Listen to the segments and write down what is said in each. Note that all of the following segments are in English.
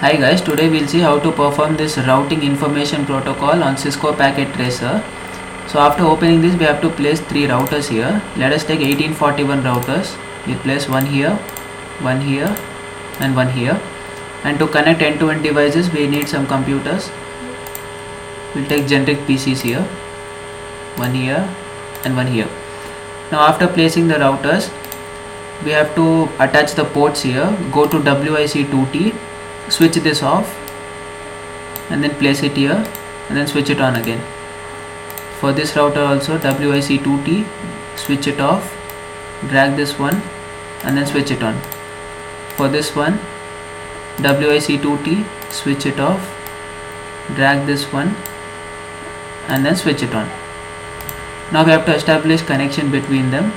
Hi guys, today we'll see how to perform this routing information protocol on Cisco Packet Tracer. So after opening this, we have to place 3 routers here. Let us take 1841 routers. We place one here, and one here. And to connect end-to-end devices, we need some computers. We'll take generic PCs here, one here and one here. Now after placing the routers, we have to attach the ports here. Go to WIC2T, switch this off and then place it here and then switch it on again. For this router also, WIC2T, switch it off, drag this one and then switch it on. For this one, WIC2T, switch it off, drag this one and then switch it on. Now we have to establish connection between them.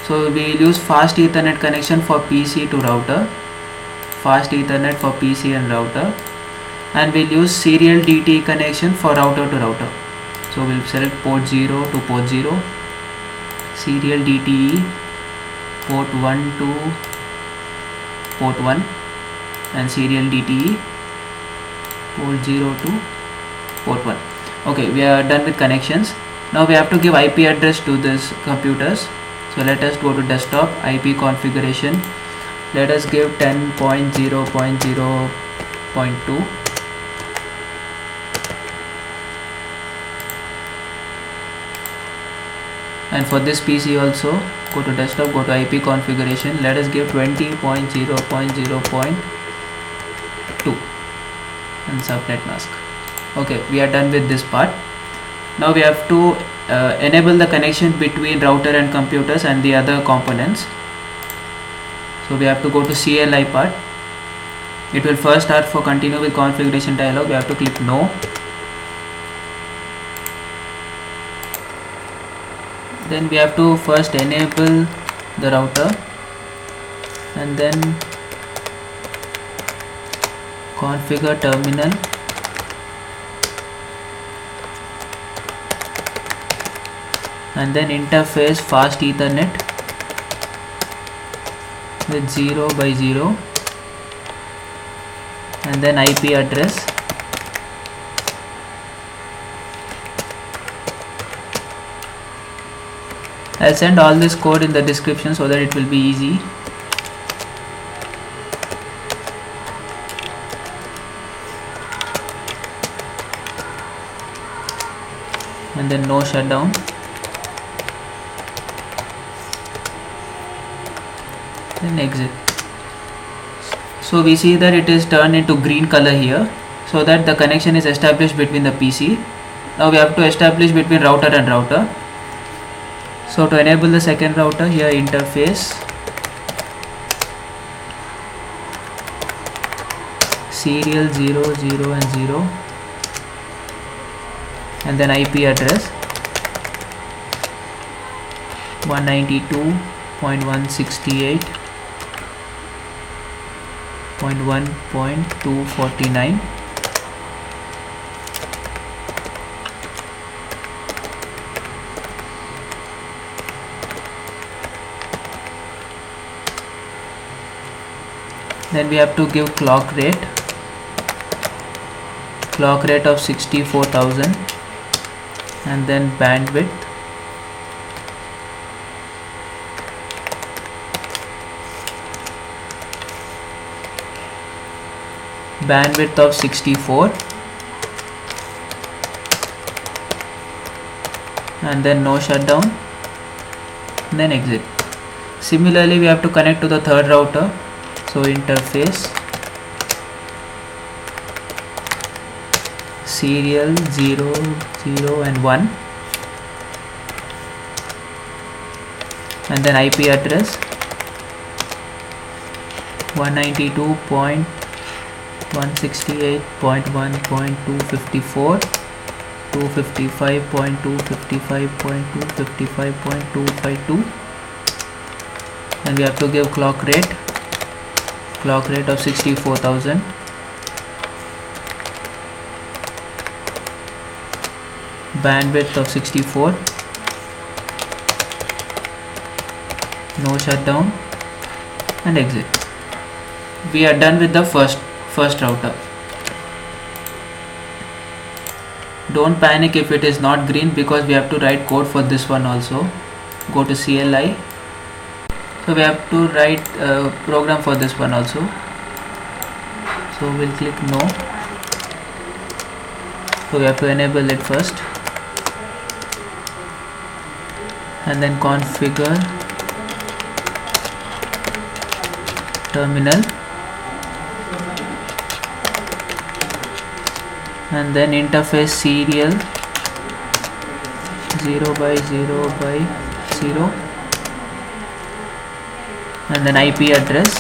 So we will use fast Ethernet connection for PC to router, fast Ethernet for PC and router, and we'll use serial DTE connection for router to router. So we'll select port 0 to port 0, serial DTE, port 1 to port 1, and serial DTE, port 0 to port 1. Okay, we are done with connections. Now we have to give IP address to these computers. So let us go to desktop, IP configuration. Let us give 10.0.0.2. And for this PC also, go to desktop, go to IP configuration. Let us give 20.0.0.2 and subnet mask. Okay, we are done with this part. Now we have to enable the connection between router and computers and the other components. So we have to go to CLI part. It will first start for continue with configuration dialog. We have to click no. Then we have to first enable the router and then configure terminal. And then interface fast Ethernet with 0 by 0 and then IP address. I'll send all this code in the description so that it will be easy. And then no shutdown. Then exit. So we see that it is turned into green color here, so that the connection is established between the PC. Now we have to establish between router and router. So to enable the second router, here interface serial 0, 0 and 0 and then IP address 192.168.1.249. Then we have to give clock rate of 64,000 and then bandwidth of 64 and then no shutdown and then exit. Similarly we have to connect to the third router. So interface serial 0, 0 and 1 and then IP address 192.168.1.254, 255.255.255.252 and we have to give clock rate of 64,000 bandwidth of 64, no shutdown and exit. We are done with the first router. Don't panic if it is not green, because we have to write code for this one also. Go to CLI. So we have to write a program for this one also. So we'll click no. So we have to enable it first, and then configure terminal, and then interface serial 0 by 0 by 0, and then IP address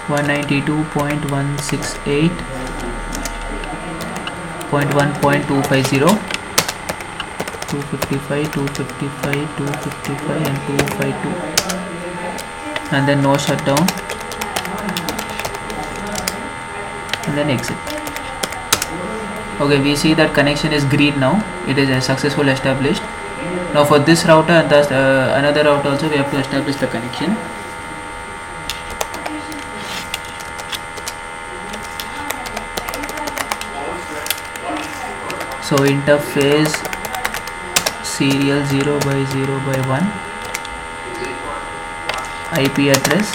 192.168.1.250, 255, 255, 255 and 252, and then no shutdown, and then exit. Okay, we see that connection is green now. It is a successful established. Now for this router and thus another router also, we have to establish the connection. So interface serial 0 by 0 by 1, IP address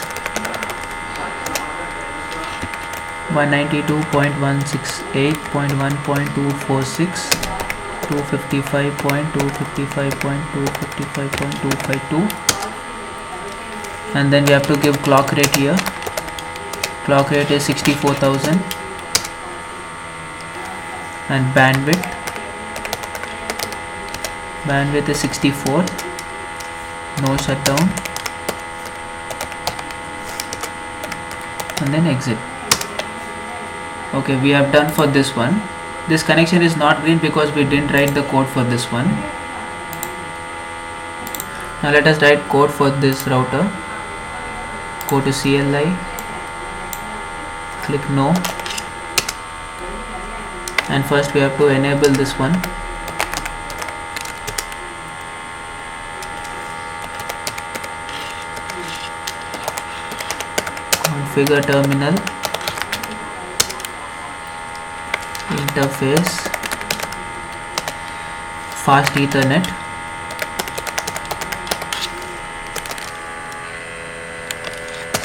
192.168.1.246, 255.255.255.252, and then we have to give clock rate here. Clock rate is 64,000, and bandwidth is 64. No shutdown, and then exit. Okay, we have done for this one. This connection is not green because we didn't write the code for this one. Now let us write code for this router. Go to CLI, click no, and first we have to enable this one. Configure terminal, interface fast Ethernet,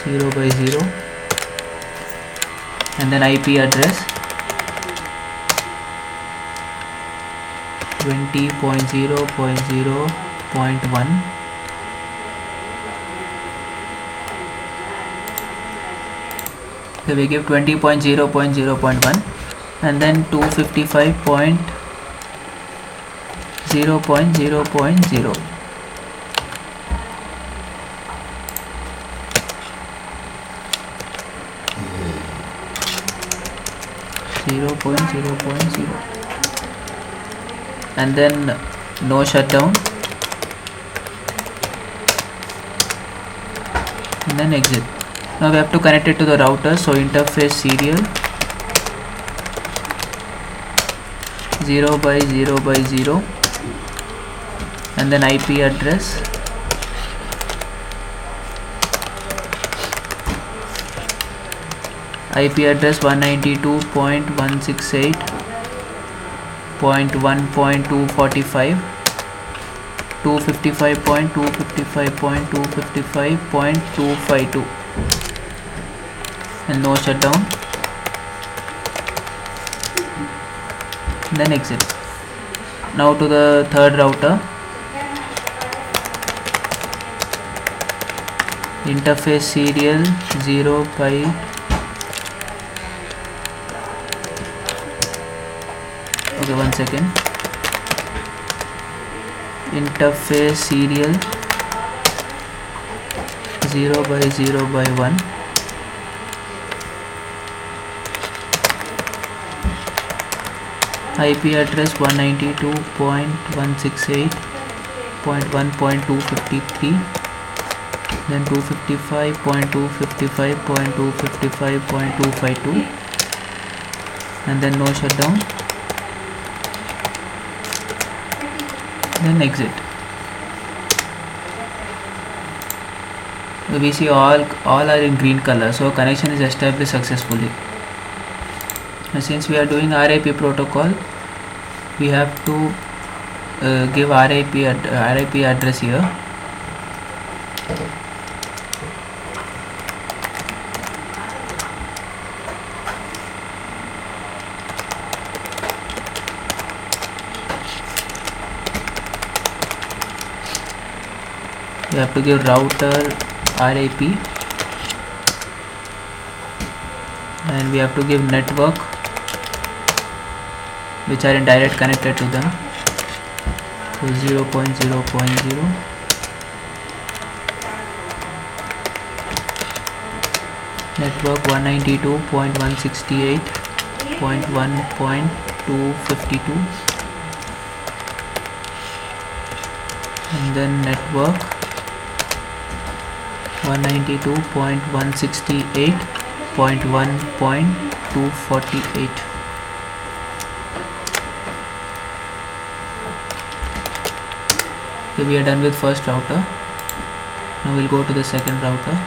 zero by 0, and then IP address 20.0.0.1, so we give 20.0.0.1, and then 255.0.0.0, and then no shutdown, and then exit. Now we have to connect it to the router. So interface serial 0 by 0 by 0, and then IP address IP address 192.168.1.245, 255.255.255.252, and no shutdown, then exit. Now to the third router. Interface serial 0 by one second. Interface serial 0 by 0 by 1, IP address 192.168.1.253, then 255.255.255.252, and then no shutdown, then exit. We see all are in green color, so connection is established successfully. And since we are doing RIP protocol, we have to give RIP address here. We have to give router RIP, and we have to give network which are in direct connected to them. So 0.0.0, network 192.168.1.252, and then network 192.168.1.248. Okay, we are done with first router. Now we'll go to the second router.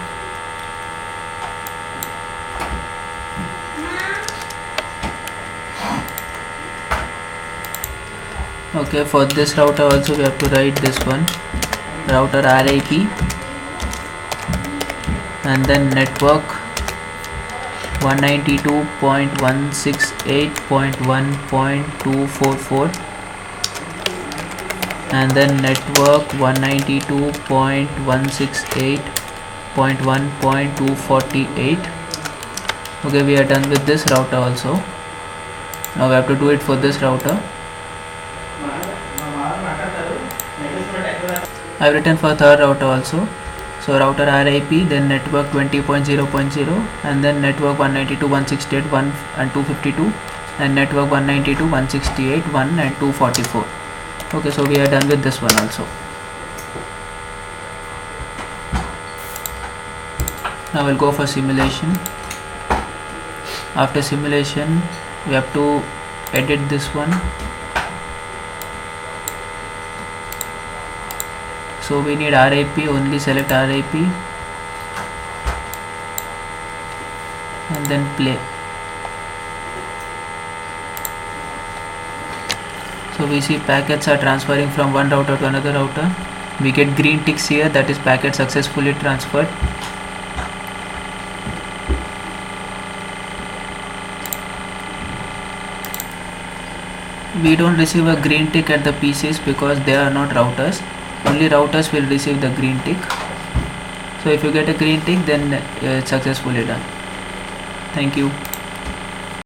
Okay, for this router also we have to write this one, router RIP, and then network 192.168.1.244, and then network 192.168.1.248. Okay, we are done with this router also. Now we have to do it for this router. I have written for third router also. So router RIP, then network 20.0.0, and then network 192.168.1 and 252, and network 192.168.1 and 244. Okay, so we are done with this one also. Now we'll go for simulation. After simulation, we have to edit this one. So we need RIP, only select RIP and then play. So we see packets are transferring from one router to another router. We get green ticks here, that is packet successfully transferred. We don't receive a green tick at the PCs because they are not routers. Only routers will receive the green tick. So if you get a green tick, then it's successfully done. Thank you.